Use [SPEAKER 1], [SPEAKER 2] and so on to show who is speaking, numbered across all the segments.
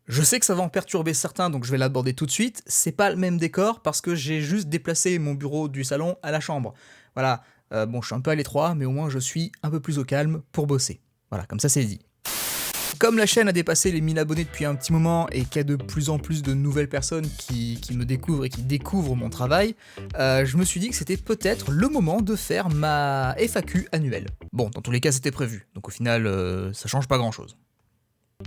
[SPEAKER 1] Je sais que ça va en perturber certains, donc je vais l'aborder tout de suite. C'est pas le même décor parce que j'ai juste déplacé mon bureau du salon à la chambre. Voilà, bon, je suis un peu à l'étroit, mais au moins je suis un peu plus au calme pour bosser. Voilà, comme ça c'est dit. Comme la chaîne a dépassé les 1000 abonnés depuis un petit moment et qu'il y a de plus en plus de nouvelles personnes qui me découvrent et qui découvrent mon travail, je me suis dit que c'était peut-être le moment de faire ma FAQ annuelle. Bon, dans tous les cas c'était prévu, donc au final ça change pas grand chose.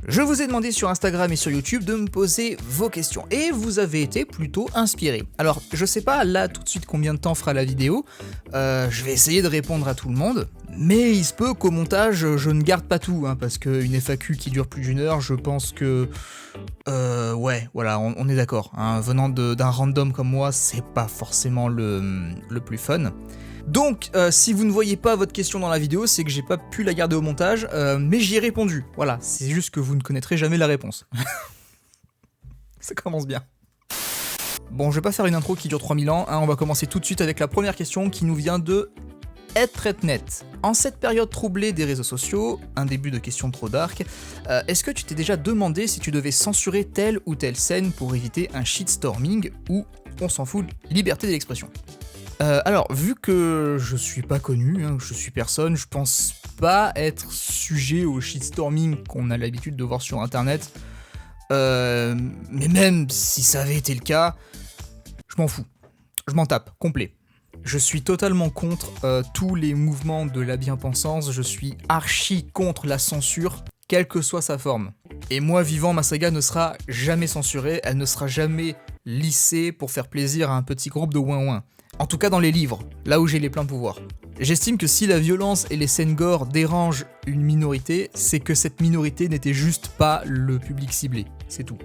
[SPEAKER 1] Je vous ai demandé sur Instagram et sur YouTube de me poser vos questions, et vous avez été plutôt inspirés. Alors, je sais pas là tout de suite combien de temps fera la vidéo, je vais essayer de répondre à tout le monde, mais il se peut qu'au montage je ne garde pas tout, hein, parce qu'une FAQ qui dure plus d'1 heure, je pense que... ouais, voilà, on est d'accord, hein, venant d'un random comme moi, c'est pas forcément le plus fun. Donc, si vous ne voyez pas votre question dans la vidéo, c'est que j'ai pas pu la garder au montage, mais j'y ai répondu. Voilà, c'est juste que vous ne connaîtrez jamais la réponse. Ça commence bien. Bon, je vais pas faire une intro qui dure 3000 ans, hein, on va commencer tout de suite avec la première question qui nous vient de @tretnet. En cette période troublée des réseaux sociaux, un début de question trop dark, est-ce que tu t'es déjà demandé si tu devais censurer telle ou telle scène pour éviter un shitstorming ou, on s'en fout, liberté d'expression? Alors, vu que je suis pas connu, hein, je suis personne, je pense pas être sujet au shitstorming qu'on a l'habitude de voir sur internet, mais même si ça avait été le cas, je m'en fous, je m'en tape, complet. Je suis totalement contre tous les mouvements de la bien-pensance, je suis archi contre la censure, quelle que soit sa forme. Et moi, vivant, ma saga ne sera jamais censurée, elle ne sera jamais lissée pour faire plaisir à un petit groupe de ouin-ouin. En tout cas dans les livres, là où j'ai les pleins pouvoirs. J'estime que si la violence et les scènes gore dérangent une minorité, c'est que cette minorité n'était juste pas le public ciblé, c'est tout.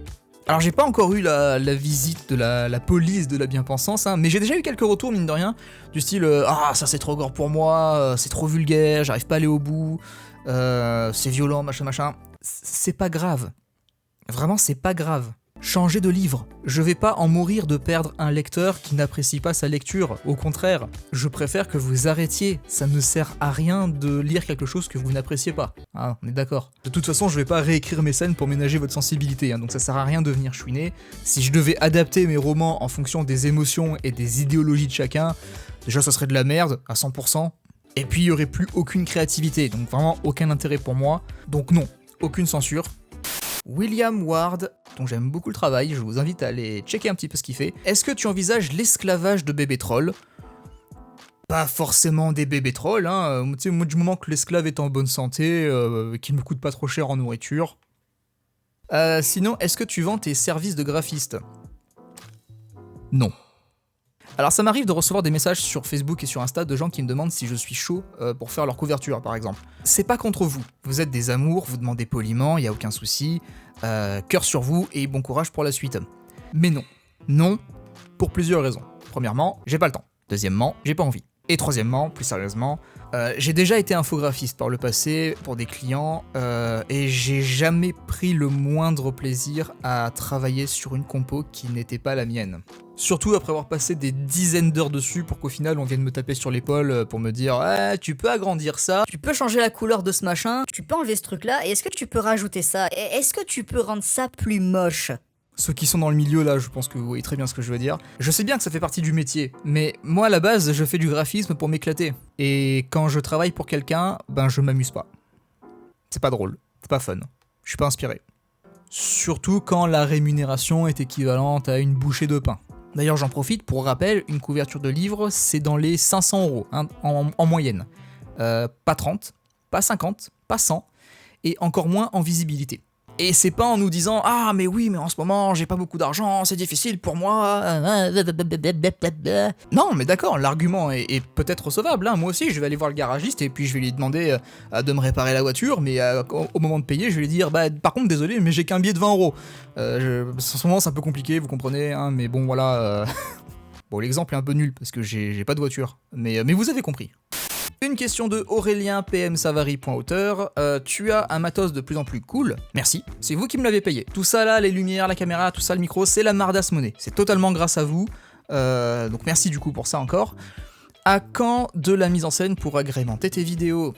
[SPEAKER 1] Alors j'ai pas encore eu la visite de la police de la bien-pensance, hein, mais j'ai déjà eu quelques retours mine de rien, du style ah ça c'est trop gore pour moi, c'est trop vulgaire, j'arrive pas à aller au bout, c'est violent, machin. C'est pas grave. Vraiment c'est pas grave. Changez de livre. Je vais pas en mourir de perdre un lecteur qui n'apprécie pas sa lecture. Au contraire, je préfère que vous arrêtiez. Ça ne sert à rien de lire quelque chose que vous n'appréciez pas. Ah, on est d'accord. De toute façon, je vais pas réécrire mes scènes pour ménager votre sensibilité, hein, donc ça sert à rien de venir chouiner. Si je devais adapter mes romans en fonction des émotions et des idéologies de chacun, déjà ça serait de la merde, à 100%. Et puis il y aurait plus aucune créativité, donc vraiment aucun intérêt pour moi. Donc non, aucune censure. William Ward, dont j'aime beaucoup le travail, je vous invite à aller checker un petit peu ce qu'il fait. Est-ce que tu envisages l'esclavage de bébés trolls? Pas forcément des bébés trolls, hein. Tu sais, moi, du moment que l'esclave est en bonne santé, qu'il me coûte pas trop cher en nourriture. Sinon, est-ce que tu vends tes services de graphiste? Non. Alors ça m'arrive de recevoir des messages sur Facebook et sur Insta de gens qui me demandent si je suis chaud pour faire leur couverture par exemple. C'est pas contre vous, vous êtes des amours, vous demandez poliment, y a aucun souci, cœur sur vous et bon courage pour la suite. Mais non, non, pour plusieurs raisons. Premièrement, j'ai pas le temps. Deuxièmement, j'ai pas envie. Et troisièmement, plus sérieusement, j'ai déjà été infographiste par le passé pour des clients et j'ai jamais pris le moindre plaisir à travailler sur une compo qui n'était pas la mienne. Surtout après avoir passé des dizaines d'heures dessus pour qu'au final on vienne me taper sur l'épaule pour me dire « tu peux agrandir ça,
[SPEAKER 2] Tu peux changer la couleur de ce machin, tu peux enlever ce truc-là, et est-ce que tu peux rajouter ça? Et est-ce que tu peux rendre ça plus moche? »
[SPEAKER 1] Ceux qui sont dans le milieu là, je pense que vous voyez très bien ce que je veux dire. Je sais bien que ça fait partie du métier, mais moi à la base je fais du graphisme pour m'éclater. Et quand je travaille pour quelqu'un, ben je m'amuse pas. C'est pas drôle, c'est pas fun, je suis pas inspiré. Surtout quand la rémunération est équivalente à une bouchée de pain. D'ailleurs j'en profite pour rappel, une couverture de livre c'est dans les 500 €, hein, en moyenne. Pas 30, pas 50, pas 100, et encore moins en visibilité. Et c'est pas en nous disant « Ah mais oui, mais en ce moment j'ai pas beaucoup d'argent, c'est difficile pour moi. » Non mais d'accord, l'argument est peut-être recevable, hein. Moi aussi je vais aller voir le garagiste et puis je vais lui demander de me réparer la voiture, mais au moment de payer je vais lui dire « Bah par contre désolé mais j'ai qu'un billet de 20 €. En ce moment c'est un peu compliqué, vous comprenez, hein, mais bon voilà... Bon l'exemple est un peu nul parce que j'ai pas de voiture, mais vous avez compris. Une question de Aurélien pmsavary.auteur. Tu as un matos de plus en plus cool. Merci, c'est vous qui me l'avez payé. Tout ça là, les lumières, la caméra, tout ça, le micro, c'est la mardasse monnaie. C'est totalement grâce à vous. Donc merci du coup pour ça encore. À quand de la mise en scène pour agrémenter tes vidéos?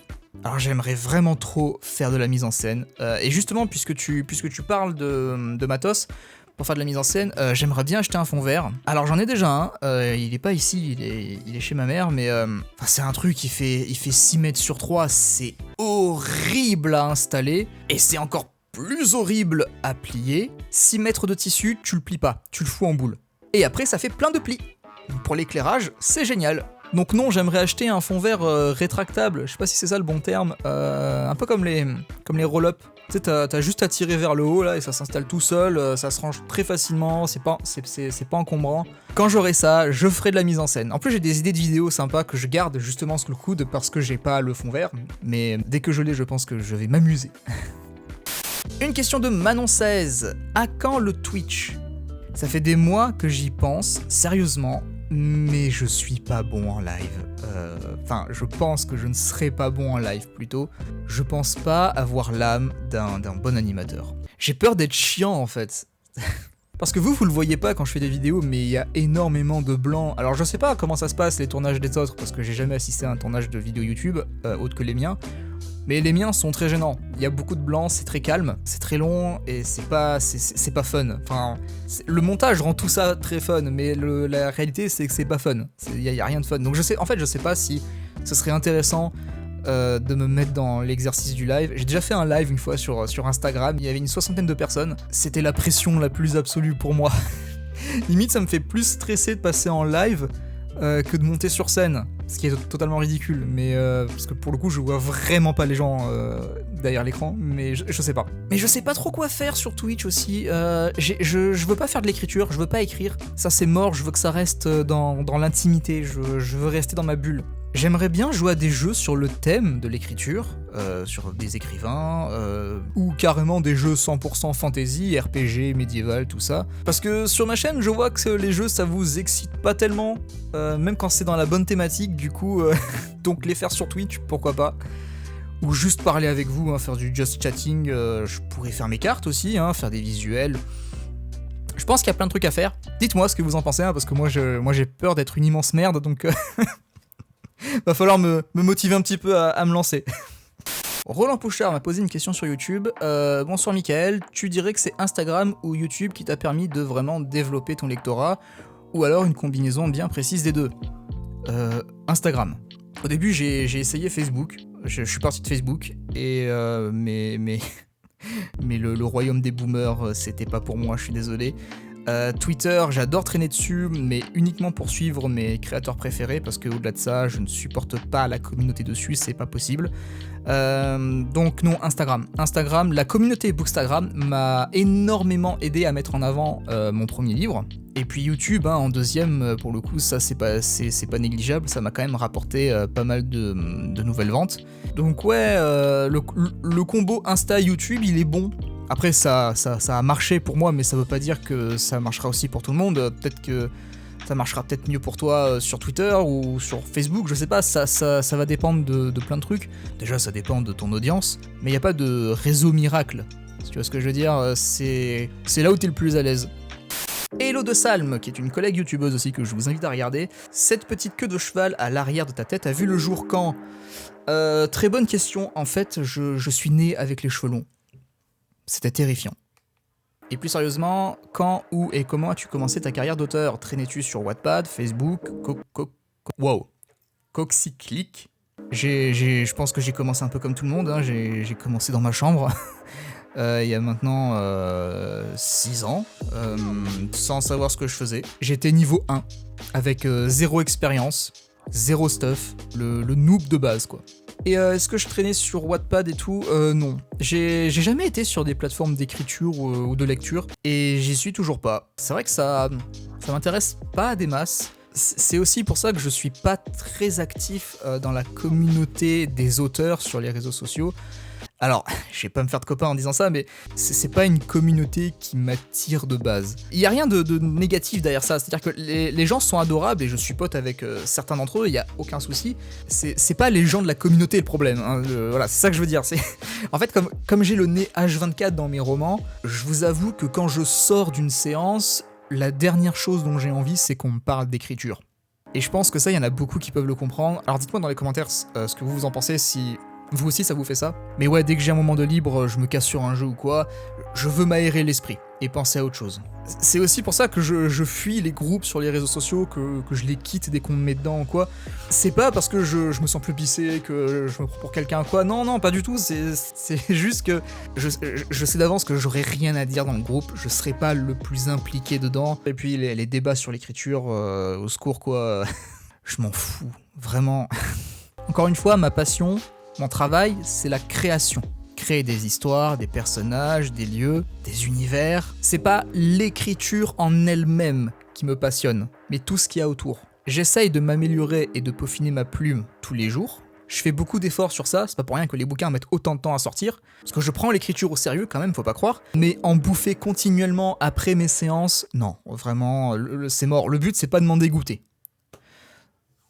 [SPEAKER 1] Alors j'aimerais vraiment trop faire de la mise en scène. Et justement, puisque tu parles de matos, pour faire de la mise en scène, j'aimerais bien acheter un fond vert. Alors j'en ai déjà un, il est pas ici, il est chez ma mère, mais c'est un truc, il fait 6 mètres sur 3, c'est horrible à installer, et c'est encore plus horrible à plier. 6 mètres de tissu, tu le plies pas, tu le fous en boule. Et après ça fait plein de plis. Donc pour l'éclairage, c'est génial. Donc non, j'aimerais acheter un fond vert rétractable, je sais pas si c'est ça le bon terme, un peu comme les roll-up. Tu sais, t'as juste à tirer vers le haut là et ça s'installe tout seul, ça se range très facilement, c'est pas encombrant. Quand j'aurai ça, je ferai de la mise en scène. En plus, j'ai des idées de vidéos sympas que je garde justement sous le coude parce que j'ai pas le fond vert, mais dès que je l'ai, je pense que je vais m'amuser. Une question de Manon16. À quand le Twitch ? Ça fait des mois que j'y pense, sérieusement, mais je suis pas bon en live. Je pense que je ne serai pas bon en live plutôt. Je pense pas avoir l'âme d'un bon animateur. J'ai peur d'être chiant en fait. Parce que vous le voyez pas quand je fais des vidéos, mais il y a énormément de blancs. Alors je sais pas comment ça se passe les tournages des autres, parce que j'ai jamais assisté à un tournage de vidéo YouTube, autre que les miens. Mais les miens sont très gênants. Il y a beaucoup de blancs, c'est très calme, c'est très long et c'est pas fun. Le montage rend tout ça très fun, mais la réalité c'est que c'est pas fun. Il y a rien de fun. Donc je sais pas si ce serait intéressant de me mettre dans l'exercice du live. J'ai déjà fait un live une fois sur Instagram. Il y avait une 60aine de personnes. C'était la pression la plus absolue pour moi. Limite, ça me fait plus stresser de passer en live que de monter sur scène, ce qui est totalement ridicule, mais parce que pour le coup je vois vraiment pas les gens derrière l'écran, mais je sais pas. Mais je sais pas trop quoi faire sur Twitch aussi, je veux pas faire de l'écriture, je veux pas écrire, ça c'est mort, je veux que ça reste dans l'intimité, je veux rester dans ma bulle. J'aimerais bien jouer à des jeux sur le thème de l'écriture, sur des écrivains, ou carrément des jeux 100% fantasy, RPG, médiéval, tout ça. Parce que sur ma chaîne, je vois que les jeux, ça vous excite pas tellement, même quand c'est dans la bonne thématique, du coup, donc les faire sur Twitch, pourquoi pas. Ou juste parler avec vous, faire du just chatting, je pourrais faire mes cartes aussi, faire des visuels. Je pense qu'il y a plein de trucs à faire. Dites-moi ce que vous en pensez, parce que moi j'ai peur d'être une immense merde, donc... Va falloir me motiver un petit peu à me lancer. Roland Pouchard m'a posé une question sur YouTube. Bonsoir Mickaël, tu dirais que c'est Instagram ou YouTube qui t'a permis de vraiment développer ton lectorat, ou alors une combinaison bien précise des deux ? Instagram. Au début j'ai essayé Facebook, je suis parti de Facebook, et mais le royaume des boomers, c'était pas pour moi, je suis désolé. Twitter, j'adore traîner dessus, mais uniquement pour suivre mes créateurs préférés, parce que au-delà de ça, je ne supporte pas la communauté dessus, c'est pas possible. Donc non, Instagram. Instagram, la communauté Bookstagram m'a énormément aidé à mettre en avant mon premier livre. Et puis YouTube, en deuxième, pour le coup, ça c'est pas négligeable, ça m'a quand même rapporté pas mal de nouvelles ventes. Donc ouais, le combo Insta-YouTube, il est bon. Après, ça a marché pour moi, mais ça veut pas dire que ça marchera aussi pour tout le monde. Peut-être que ça marchera peut-être mieux pour toi sur Twitter ou sur Facebook, je sais pas, ça va dépendre de plein de trucs. Déjà, ça dépend de ton audience, mais il n'y a pas de réseau miracle. Si tu vois ce que je veux dire, c'est là où t'es le plus à l'aise. Hello de Salm, qui est une collègue youtubeuse aussi que je vous invite à regarder. Cette petite queue de cheval à l'arrière de ta tête a vu le jour quand ? Très bonne question, en fait, je suis né avec les cheveux longs. C'était terrifiant. Et plus sérieusement, quand, où et comment as-tu commencé ta carrière d'auteur ? Traînais-tu sur Wattpad, Facebook, Coxyclick ? Je pense que j'ai commencé un peu comme tout le monde, j'ai commencé dans ma chambre, il y a maintenant 6 ans, sans savoir ce que je faisais. J'étais niveau 1, avec 0 expérience, 0 stuff, le noob de base quoi. Et est-ce que je traînais sur Wattpad et tout ? Non. J'ai jamais été sur des plateformes d'écriture ou de lecture, et j'y suis toujours pas. C'est vrai que ça m'intéresse pas à des masses. C'est aussi pour ça que je suis pas très actif dans la communauté des auteurs sur les réseaux sociaux. Alors, je vais pas me faire de copains en disant ça, mais c'est pas une communauté qui m'attire de base. Il y a rien de négatif derrière ça, c'est-à-dire que les gens sont adorables et je suis pote avec certains d'entre eux, il y a aucun souci. C'est pas les gens de la communauté le problème, voilà, c'est ça que je veux dire. En fait, comme j'ai le nez H24 dans mes romans, je vous avoue que quand je sors d'une séance, la dernière chose dont j'ai envie, c'est qu'on me parle d'écriture. Et je pense que ça, il y en a beaucoup qui peuvent le comprendre. Alors dites-moi dans les commentaires ce que vous en pensez, si Vous aussi, ça vous fait ça? Mais ouais, dès que j'ai un moment de libre, je me casse sur un jeu ou quoi, je veux m'aérer l'esprit et penser à autre chose. C'est aussi pour ça que je fuis les groupes sur les réseaux sociaux, que je les quitte dès qu'on me met dedans ou quoi. C'est pas parce que je me sens plus pissé, que je me prends pour quelqu'un quoi, non, pas du tout, c'est juste que je sais d'avance que j'aurai rien à dire dans le groupe, je serai pas le plus impliqué dedans. Et puis les débats sur l'écriture, au secours quoi, je m'en fous, vraiment. Encore une fois, ma passion, mon travail, c'est la création. Créer des histoires, des personnages, des lieux, des univers. C'est pas l'écriture en elle-même qui me passionne, mais tout ce qu'il y a autour. J'essaye de m'améliorer et de peaufiner ma plume tous les jours. Je fais beaucoup d'efforts sur ça, c'est pas pour rien que les bouquins mettent autant de temps à sortir, parce que je prends l'écriture au sérieux quand même, faut pas croire. Mais en bouffer continuellement après mes séances, non, vraiment, c'est mort. Le but, c'est pas de m'en dégoûter.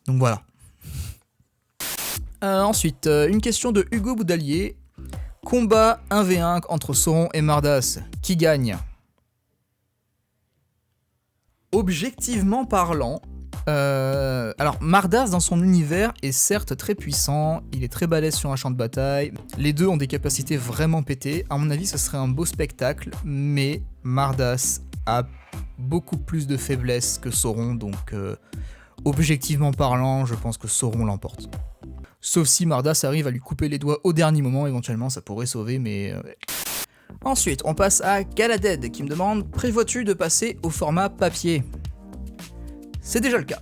[SPEAKER 1] Donc voilà. Ensuite, une question de Hugo Boudalier. Combat 1v1 entre Sauron et Mardas. Qui gagne? Objectivement parlant, alors Mardas dans son univers est certes très puissant, il est très balèze sur un champ de bataille, les deux ont des capacités vraiment pétées, à mon avis ce serait un beau spectacle, mais Mardas a beaucoup plus de faiblesses que Sauron, donc objectivement parlant, je pense que Sauron l'emporte. Sauf si Mardas arrive à lui couper les doigts au dernier moment, éventuellement ça pourrait sauver, mais... Ensuite, on passe à Galaded qui me demande « Prévois-tu de passer au format papier ?» C'est déjà le cas.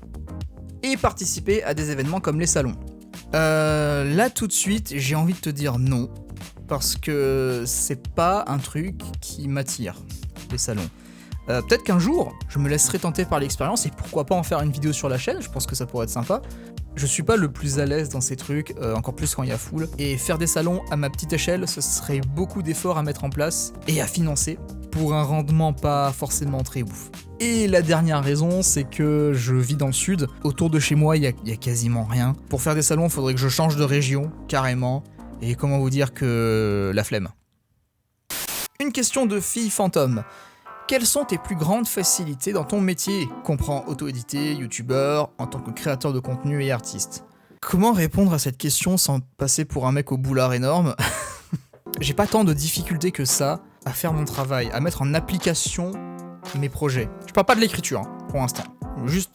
[SPEAKER 1] Et participer à des événements comme les salons. Là tout de suite, j'ai envie de te dire non, parce que c'est pas un truc qui m'attire, les salons. Peut-être qu'un jour, je me laisserai tenter par l'expérience et pourquoi pas en faire une vidéo sur la chaîne, je pense que ça pourrait être sympa. Je suis pas le plus à l'aise dans ces trucs, encore plus quand il y a foule, et faire des salons à ma petite échelle, ce serait beaucoup d'efforts à mettre en place et à financer pour un rendement pas forcément très ouf. Et la dernière raison, c'est que je vis dans le sud, autour de chez moi il y a quasiment rien. Pour faire des salons, il faudrait que je change de région, carrément, et comment vous dire que la flemme. Une question de fille fantôme. Quelles sont tes plus grandes facilités dans ton métier? Comprends auto-édité, youtubeur, en tant que créateur de contenu et artiste. Comment répondre à cette question sans passer pour un mec au boulard énorme? J'ai pas tant de difficultés que ça à faire mon travail, à mettre en application mes projets. Je parle pas de l'écriture, hein, pour l'instant, juste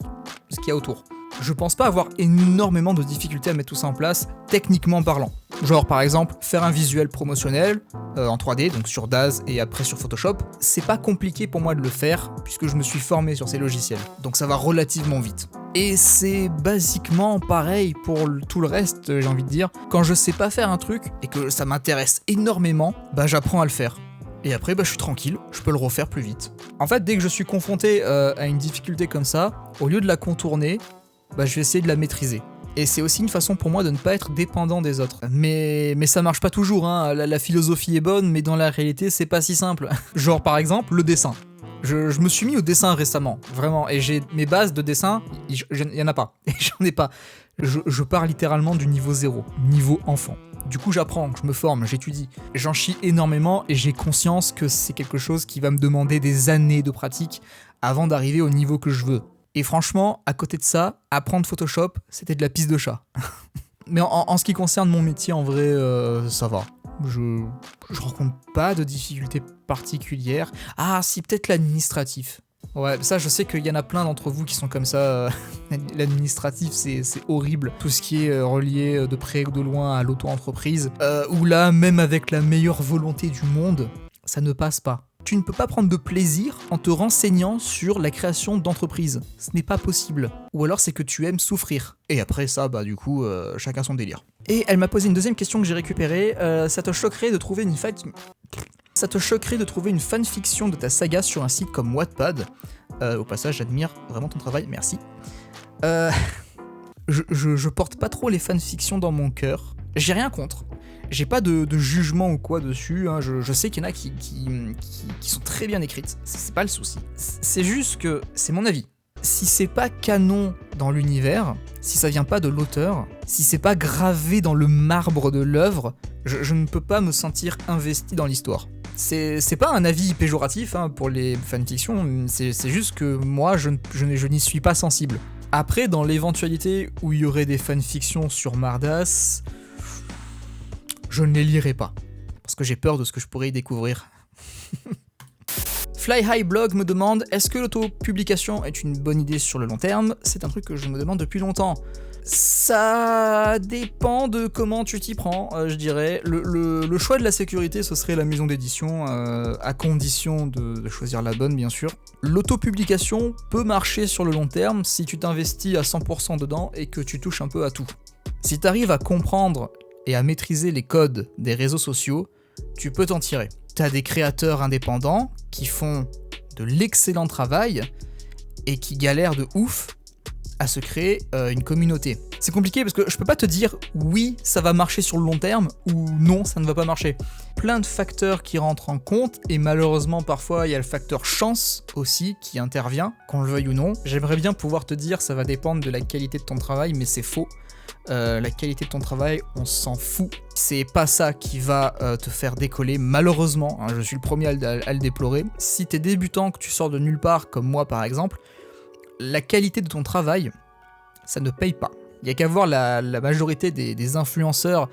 [SPEAKER 1] ce qu'il y a autour. Je pense pas avoir énormément de difficultés à mettre tout ça en place, techniquement parlant. Genre par exemple, faire un visuel promotionnel en 3D, donc sur Daz et après sur Photoshop, c'est pas compliqué pour moi de le faire, puisque je me suis formé sur ces logiciels, donc ça va relativement vite. Et c'est basiquement pareil pour tout le reste, j'ai envie de dire. Quand je sais pas faire un truc, et que ça m'intéresse énormément, bah j'apprends à le faire. Et après, bah, je suis tranquille, je peux le refaire plus vite. En fait, dès que je suis confronté à une difficulté comme ça, au lieu de la contourner, bah, je vais essayer de la maîtriser. Et c'est aussi une façon pour moi de ne pas être dépendant des autres. Mais ça marche pas toujours, hein. La philosophie est bonne, mais dans la réalité, c'est pas si simple. Genre par exemple, le dessin. Je me suis mis au dessin récemment, vraiment, et j'ai mes bases de dessin, il y en a pas, et j'en ai pas. Je pars littéralement du niveau 0, niveau enfant. Du coup j'apprends, je me forme, j'étudie. J'en chie énormément et j'ai conscience que c'est quelque chose qui va me demander des années de pratique avant d'arriver au niveau que je veux. Et franchement, à côté de ça, apprendre Photoshop, c'était de la pisse de chat. Mais en ce qui concerne mon métier, en vrai, ça va. Je rencontre pas de difficultés particulières. Ah si, peut-être l'administratif. Ouais, ça je sais qu'il y en a plein d'entre vous qui sont comme ça. L'administratif c'est horrible. Tout ce qui est relié de près ou de loin à l'auto-entreprise. Où là, même avec la meilleure volonté du monde, ça ne passe pas. Tu ne peux pas prendre de plaisir en te renseignant sur la création d'entreprises. Ce n'est pas possible. Ou alors c'est que tu aimes souffrir. Et après ça, bah du coup, chacun son délire. Et elle m'a posé une deuxième question que j'ai récupérée. Ça te choquerait de trouver une fanfiction de ta saga sur un site comme Wattpad? Au passage, j'admire vraiment ton travail, merci. Je porte pas trop les fanfictions dans mon cœur. J'ai rien contre. J'ai pas de jugement ou quoi dessus, hein. Je sais qu'il y en a qui sont très bien écrites, c'est pas le souci. C'est juste que c'est mon avis. Si c'est pas canon dans l'univers, si ça vient pas de l'auteur, si c'est pas gravé dans le marbre de l'œuvre, je ne peux pas me sentir investi dans l'histoire. C'est pas un avis péjoratif hein, pour les fanfictions, c'est juste que moi je n'y suis pas sensible. Après, dans l'éventualité où il y aurait des fanfictions sur Mardas, je ne les lirai pas. Parce que j'ai peur de ce que je pourrais y découvrir. Fly High Blog me demande, est-ce que l'auto-publication est une bonne idée sur le long terme? C'est un truc que je me demande depuis longtemps. Ça dépend de comment tu t'y prends, je dirais. Le choix de la sécurité, ce serait la maison d'édition, à condition de choisir la bonne, bien sûr. L'autopublication peut marcher sur le long terme si tu t'investis à 100% dedans et que tu touches un peu à tout. Si tu arrives à comprendre et à maîtriser les codes des réseaux sociaux, tu peux t'en tirer. T'as des créateurs indépendants qui font de l'excellent travail et qui galèrent de ouf à se créer une communauté. C'est compliqué parce que je peux pas te dire oui, ça va marcher sur le long terme ou non, ça ne va pas marcher. Plein de facteurs qui rentrent en compte et malheureusement parfois il y a le facteur chance aussi qui intervient, qu'on le veuille ou non. J'aimerais bien pouvoir te dire ça va dépendre de la qualité de ton travail, mais c'est faux. La qualité de ton travail, on s'en fout. C'est pas ça qui va te faire décoller, malheureusement, hein, je suis le premier à le déplorer. Si t'es débutant, que tu sors de nulle part, comme moi par exemple, la qualité de ton travail, ça ne paye pas. Il n'y a qu'à voir la majorité des influenceurs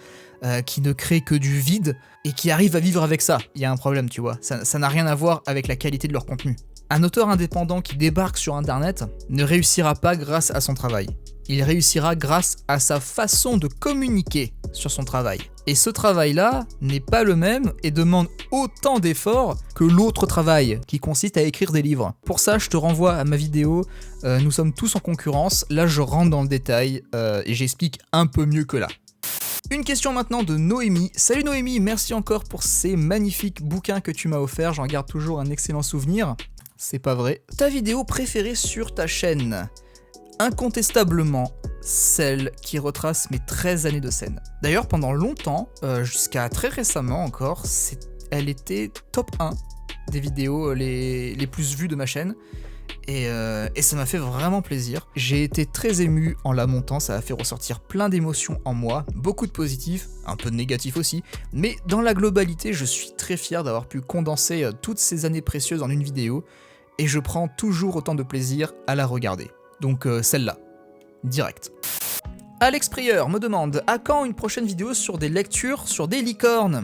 [SPEAKER 1] qui ne créent que du vide et qui arrivent à vivre avec ça. Il y a un problème, tu vois. Ça n'a rien à voir avec la qualité de leur contenu. Un auteur indépendant qui débarque sur Internet ne réussira pas grâce à son travail. Il réussira grâce à sa façon de communiquer sur son travail. Et ce travail-là n'est pas le même et demande autant d'efforts que l'autre travail, qui consiste à écrire des livres. Pour ça, je te renvoie à ma vidéo « Nous sommes tous en concurrence ». Là, je rentre dans le détail et j'explique un peu mieux que là. Une question maintenant de Noémie. Salut Noémie, merci encore pour ces magnifiques bouquins que tu m'as offerts. J'en garde toujours un excellent souvenir. C'est pas vrai. Ta vidéo préférée sur ta chaîne? Incontestablement celle qui retrace mes 13 années de scène. D'ailleurs, pendant longtemps, jusqu'à très récemment encore, elle était top 1 des vidéos les plus vues de ma chaîne. Et ça m'a fait vraiment plaisir. J'ai été très ému en la montant, ça a fait ressortir plein d'émotions en moi, beaucoup de positifs, un peu de négatifs aussi, mais dans la globalité, je suis très fier d'avoir pu condenser toutes ces années précieuses en une vidéo, et je prends toujours autant de plaisir à la regarder. Donc celle-là, direct. Alex Prieur me demande, à quand une prochaine vidéo sur des lectures sur des licornes?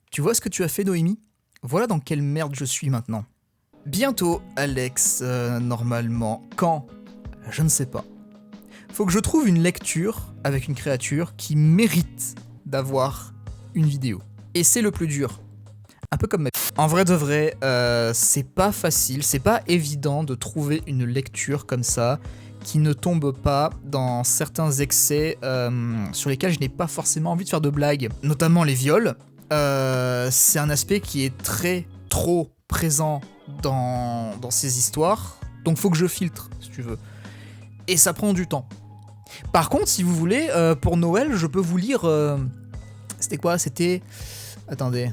[SPEAKER 1] Tu vois ce que tu as fait, Noémie? Voilà dans quelle merde je suis maintenant. Bientôt, Alex, normalement. Quand? Je ne sais pas. Faut que je trouve une lecture avec une créature qui mérite d'avoir une vidéo. Et c'est le plus dur. Un peu comme ma... En vrai de vrai, c'est pas facile, c'est pas évident de trouver une lecture comme ça qui ne tombe pas dans certains excès sur lesquels je n'ai pas forcément envie de faire de blagues. Notamment les viols. C'est un aspect qui est trop présent dans ces histoires. Donc faut que je filtre, si tu veux. Et ça prend du temps. Par contre, si vous voulez, pour Noël, je peux vous lire... C'était quoi? C'était... Attendez...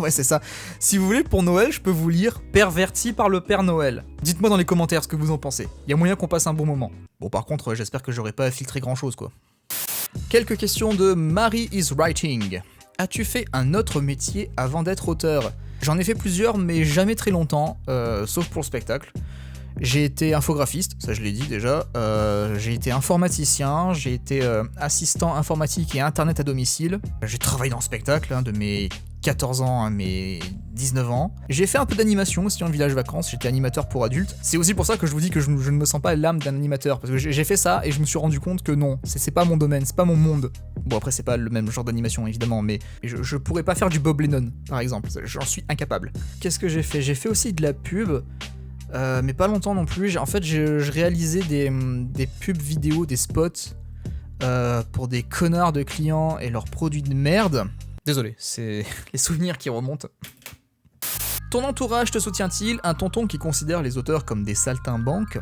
[SPEAKER 1] Ouais, c'est ça. Si vous voulez, pour Noël, je peux vous lire Perverti par le Père Noël. Dites-moi dans les commentaires ce que vous en pensez. Il y a moyen qu'on passe un bon moment. Bon, par contre, j'espère que j'aurai pas à filtrer grand-chose, quoi. Quelques questions de Marie is Writing. As-tu fait un autre métier avant d'être auteur? J'en ai fait plusieurs, mais jamais très longtemps, sauf pour le spectacle. J'ai été infographiste, ça je l'ai dit déjà, j'ai été informaticien, j'ai été assistant informatique et internet à domicile. J'ai travaillé dans le spectacle, de mes 14 ans à mes 19 ans. J'ai fait un peu d'animation aussi en village vacances, j'étais animateur pour adultes. C'est aussi pour ça que je vous dis que je ne me sens pas l'âme d'un animateur, parce que j'ai fait ça et je me suis rendu compte que non, c'est pas mon domaine, c'est pas mon monde. Bon après c'est pas le même genre d'animation évidemment, mais je pourrais pas faire du Bob Lennon par exemple, j'en suis incapable. Qu'est-ce que j'ai fait? J'ai fait aussi de la pub, mais pas longtemps non plus. En fait je réalisais des pubs vidéo, des spots pour des connards de clients et leurs produits de merde. Désolé, c'est les souvenirs qui remontent. Ton entourage te soutient-il? Un tonton qui considère les auteurs comme des saltimbanques?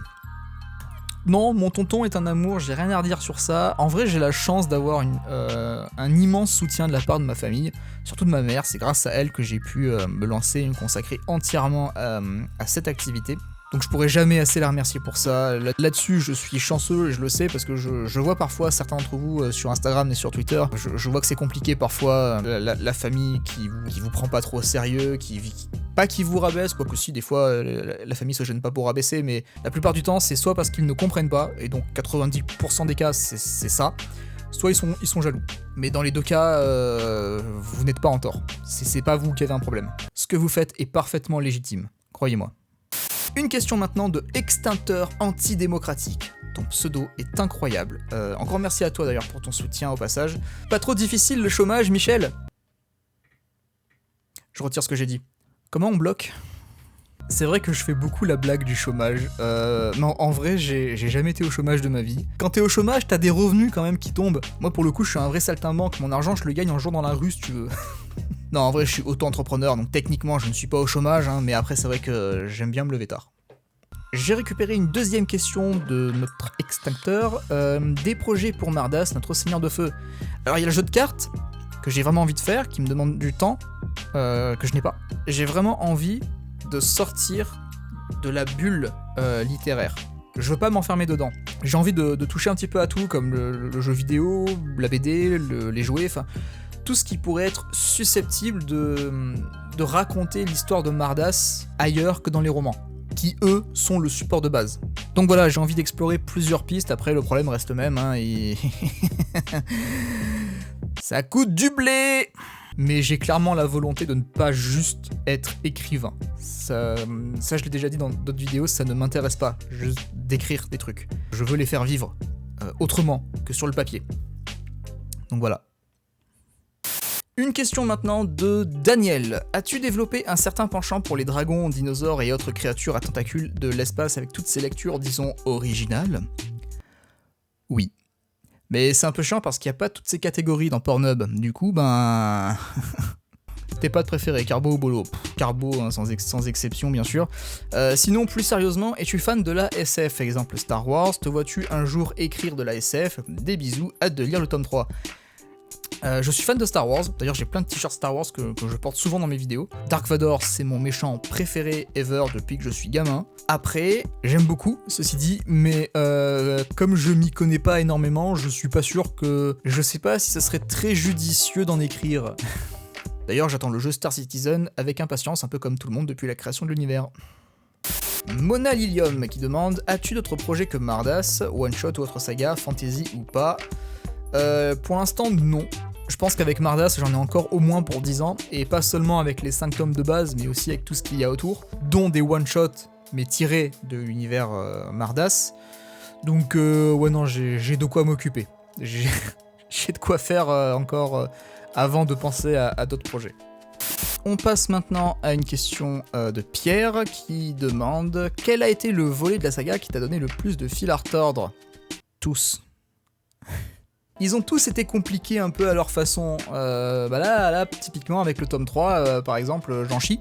[SPEAKER 1] Non, mon tonton est un amour, j'ai rien à redire sur ça. En vrai, j'ai la chance d'avoir un immense soutien de la part de ma famille, surtout de ma mère. C'est grâce à elle que j'ai pu me lancer et me consacrer entièrement à cette activité. Donc je pourrais jamais assez la remercier pour ça. Là-dessus, je suis chanceux et je le sais parce que je vois parfois certains d'entre vous sur Instagram et sur Twitter. Je vois que c'est compliqué parfois, la famille qui vous prend pas trop au sérieux, pas qui vous rabaisse, quoique si des fois la famille se gêne pas pour rabaisser, mais la plupart du temps c'est soit parce qu'ils ne comprennent pas, et donc 90% des cas c'est ça, soit ils sont jaloux. Mais dans les deux cas, vous n'êtes pas en tort. C'est pas vous qui avez un problème. Ce que vous faites est parfaitement légitime, croyez-moi. Une question maintenant de Extincteur Antidémocratique. Ton pseudo est incroyable. Encore merci à toi d'ailleurs pour ton soutien au passage. Pas trop difficile le chômage, Michel? Je retire ce que j'ai dit. Comment on bloque? C'est vrai que je fais beaucoup la blague du chômage. Non, en vrai, j'ai jamais été au chômage de ma vie. Quand t'es au chômage, t'as des revenus quand même qui tombent. Moi, pour le coup, je suis un vrai saltimbanque. Mon argent, je le gagne en jouant dans la rue, si tu veux. Non, en vrai, je suis auto-entrepreneur, donc techniquement, je ne suis pas au chômage, hein, mais après, c'est vrai que j'aime bien me lever tard. J'ai récupéré une deuxième question de notre extincteur. Des projets pour Mardas, notre seigneur de feu. Alors, il y a le jeu de cartes, que j'ai vraiment envie de faire, qui me demande du temps, que je n'ai pas. J'ai vraiment envie de sortir de la bulle littéraire. Je veux pas m'enfermer dedans. J'ai envie de toucher un petit peu à tout, comme le jeu vidéo, la BD, les jouets, enfin tout ce qui pourrait être susceptible de raconter l'histoire de Mardas ailleurs que dans les romans, qui eux sont le support de base. Donc voilà, j'ai envie d'explorer plusieurs pistes, après le problème reste le même, hein, et... ça coûte du blé! Mais j'ai clairement la volonté de ne pas juste être écrivain. Ça je l'ai déjà dit dans d'autres vidéos, ça ne m'intéresse pas, juste d'écrire des trucs. Je veux les faire vivre, autrement que sur le papier. Donc voilà. Une question maintenant de Daniel. As-tu développé un certain penchant pour les dragons, dinosaures et autres créatures à tentacules de l'espace avec toutes ces lectures, disons, originales? Oui. Mais c'est un peu chiant parce qu'il n'y a pas toutes ces catégories dans Pornhub. Du coup, ben... T'es pas de préféré, Carbo ou Bolo? Carbo, hein, sans exception, bien sûr. Sinon, plus sérieusement, es-tu fan de la SF? Exemple Star Wars, te vois-tu un jour écrire de la SF? Des bisous, hâte de lire le tome 3. Je suis fan de Star Wars, d'ailleurs j'ai plein de t-shirts Star Wars que je porte souvent dans mes vidéos. Dark Vador, c'est mon méchant préféré ever depuis que je suis gamin. Après, j'aime beaucoup, ceci dit, mais comme je m'y connais pas énormément, je suis pas sûr que... Je sais pas si ça serait très judicieux d'en écrire. D'ailleurs, j'attends le jeu Star Citizen avec impatience, un peu comme tout le monde depuis la création de l'univers. Mona Lilium qui demande: as-tu d'autres projets que Mardas, One Shot ou autre saga, fantasy ou pas? Pour l'instant, non. Je pense qu'avec Mardas, j'en ai encore au moins pour 10 ans, et pas seulement avec les 5 tomes de base, mais aussi avec tout ce qu'il y a autour, dont des one-shots, mais tirés de l'univers Mardas. Donc, ouais, non, j'ai de quoi m'occuper. J'ai de quoi faire encore avant de penser à d'autres projets. On passe maintenant à une question de Pierre qui demande: quel a été le volet de la saga qui t'a donné le plus de fil à retordre? Tous. Ils ont tous été compliqués un peu à leur façon. Là, typiquement avec le tome 3, par exemple, j'en chie.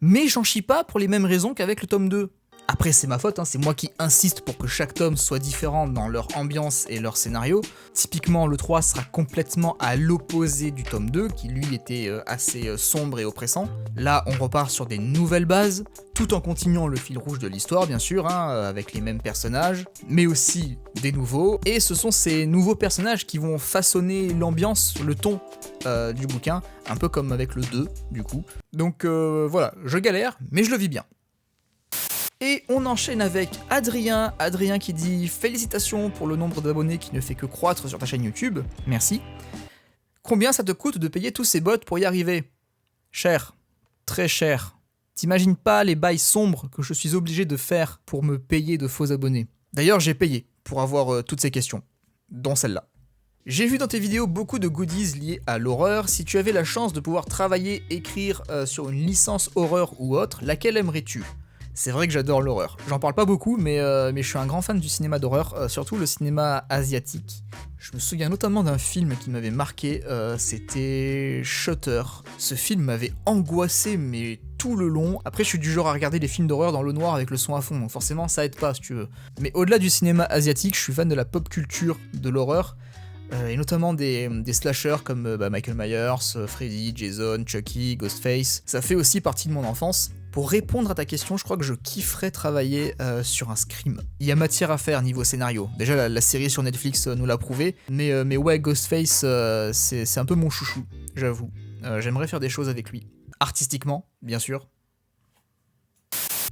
[SPEAKER 1] Mais j'en chie pas pour les mêmes raisons qu'avec le tome 2. Après, c'est ma faute, hein, c'est moi qui insiste pour que chaque tome soit différent dans leur ambiance et leur scénario. Typiquement, le 3 sera complètement à l'opposé du tome 2, qui lui était assez sombre et oppressant. Là, on repart sur des nouvelles bases, tout en continuant le fil rouge de l'histoire, bien sûr, hein, avec les mêmes personnages, mais aussi des nouveaux. Et ce sont ces nouveaux personnages qui vont façonner l'ambiance, le ton du bouquin, un peu comme avec le 2, du coup. Donc voilà, je galère, mais je le vis bien. Et on enchaîne avec Adrien qui dit: félicitations pour le nombre d'abonnés qui ne fait que croître sur ta chaîne YouTube, merci. Combien ça te coûte de payer tous ces bots pour y arriver? Cher, très cher. T'imagines pas les bails sombres que je suis obligé de faire pour me payer de faux abonnés. D'ailleurs, j'ai payé pour avoir toutes ces questions, dont celle-là. J'ai vu dans tes vidéos beaucoup de goodies liés à l'horreur. Si tu avais la chance de pouvoir travailler, écrire sur une licence horreur ou autre, laquelle aimerais-tu? C'est vrai que j'adore l'horreur. J'en parle pas beaucoup, mais je suis un grand fan du cinéma d'horreur, surtout le cinéma asiatique. Je me souviens notamment d'un film qui m'avait marqué, c'était Shutter. Ce film m'avait angoissé, mais tout le long. Après, je suis du genre à regarder des films d'horreur dans le noir avec le son à fond, donc forcément ça aide pas si tu veux. Mais au-delà du cinéma asiatique, je suis fan de la pop culture de l'horreur, et notamment des slashers comme Michael Myers, Freddy, Jason, Chucky, Ghostface. Ça fait aussi partie de mon enfance. Pour répondre à ta question, je crois que je kifferais travailler sur un Scream. Il y a matière à faire niveau scénario. Déjà, la série sur Netflix nous l'a prouvé. Mais ouais, Ghostface, c'est un peu mon chouchou, j'avoue. J'aimerais faire des choses avec lui. Artistiquement, bien sûr.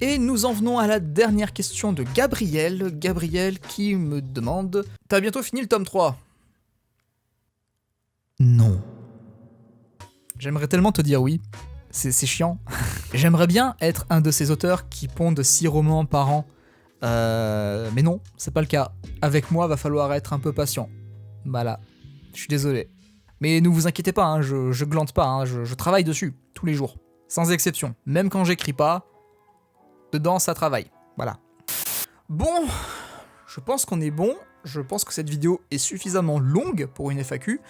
[SPEAKER 1] Et nous en venons à la dernière question de Gabriel. Gabriel qui me demande: t'as bientôt fini le tome 3? non. J'aimerais tellement te dire oui. C'est chiant. J'aimerais bien être un de ces auteurs qui pondent 6 romans par an. Mais non, c'est pas le cas. Avec moi, va falloir être un peu patient. Voilà. Je suis désolé. Mais ne vous inquiétez pas, hein, je glande pas, hein, je travaille dessus, tous les jours. Sans exception. Même quand j'écris pas, dedans ça travaille. Voilà. Bon, je pense qu'on est bon. Je pense que cette vidéo est suffisamment longue pour une FAQ.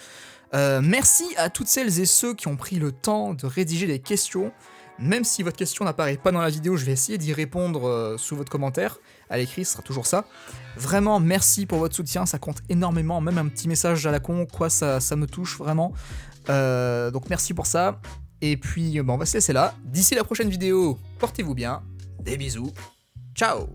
[SPEAKER 1] Merci à toutes celles et ceux qui ont pris le temps de rédiger des questions. Même si votre question n'apparaît pas dans la vidéo, je vais essayer d'y répondre sous votre commentaire. À l'écrit, ce sera toujours ça. Vraiment, merci pour votre soutien, ça compte énormément. Même un petit message à la con, quoi, ça me touche vraiment. Donc merci pour ça. Et puis, on va se laisser là. D'ici la prochaine vidéo, portez-vous bien. Des bisous. Ciao.